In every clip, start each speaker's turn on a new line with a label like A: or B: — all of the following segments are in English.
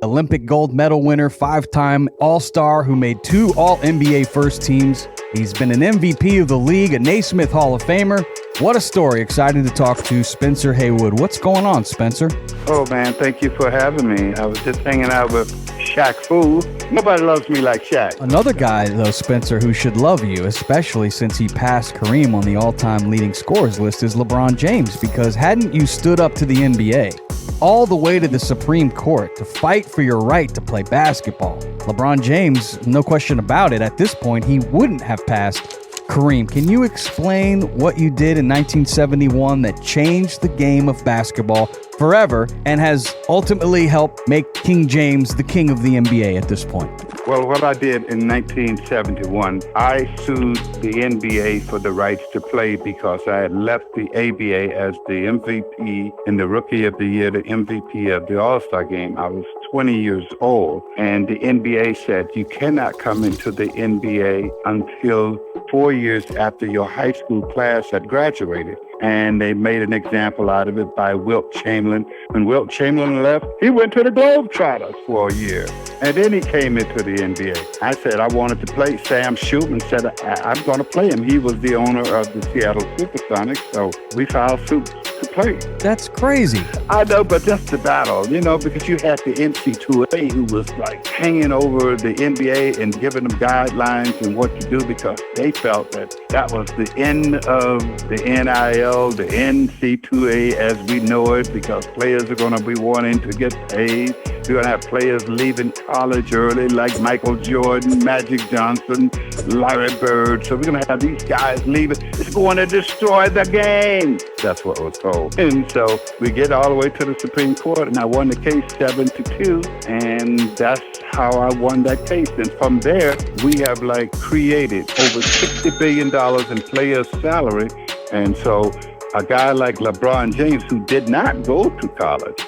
A: Olympic gold medal winner, 5-time All-Star who made 2 All-NBA first teams. He's been an MVP of the league, a Naismith Hall of Famer. What a story. Excited to talk to Spencer Haywood. What's going on, Spencer?
B: Oh, man, thank you for having me. I was just hanging out with Shaq Fu. Nobody loves me like Shaq.
A: Another guy, though, Spencer, who should love you, especially since he passed Kareem on the all-time leading scorers list, is LeBron James, because hadn't you stood up to the NBA, all the way to the Supreme Court, to fight for your right to play basketball, LeBron James, no question about it, at this point, he wouldn't have passed Kareem. Can you explain what you did in 1971 that changed the game of basketball forever and has ultimately helped make King James the king of the NBA at this point?
B: Well, what I did in 1971, I sued the NBA for the rights to play because I had left the ABA as the MVP in the Rookie of the Year, the MVP of the All-Star Game. I was 20 years old, and the NBA said you cannot come into the NBA until 4 years after your high school class had graduated. And they made an example out of it by Wilt Chamberlain. When Wilt Chamberlain left, he went to the Globetrotters for a year. And then he came into the NBA. I said I wanted to play. Sam Schupman said, I'm going to play him. He was the owner of the Seattle Supersonics, so we filed suit to play.
A: That's crazy.
B: I know, but that's the battle, because you had the NC2A who was like hanging over the NBA and giving them guidelines and what to do because they felt that that was the end of the NIL, the NC2A as we know it, because players are going to be wanting to get paid. You're going to have players leaving college early like Michael Jordan, Magic Johnson, Larry Bird. So we're going to have these guys leaving. It's going to destroy the game. That's what was told. And so we get all the way to the Supreme Court, and I won the case 7-2. And that's how I won that case. And from there, we have created over $60 billion in players' salary. And so a guy like LeBron James, who did not go to college,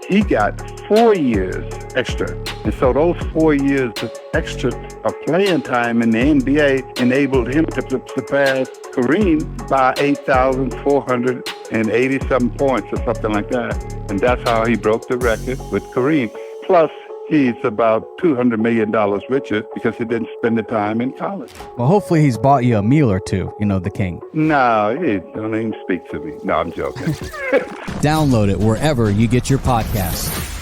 B: he got 4 years extra. And so those 4 years extra of playing time in the NBA enabled him to surpass Kareem by 8,480-something points or something like that. And that's how he broke the record with Kareem. Plus, he's about $200 million richer because he didn't spend the time in college.
A: Well, hopefully he's bought you a meal or two, the king.
B: No, he don't even speak to me. No, I'm joking.
A: Download it wherever you get your podcasts.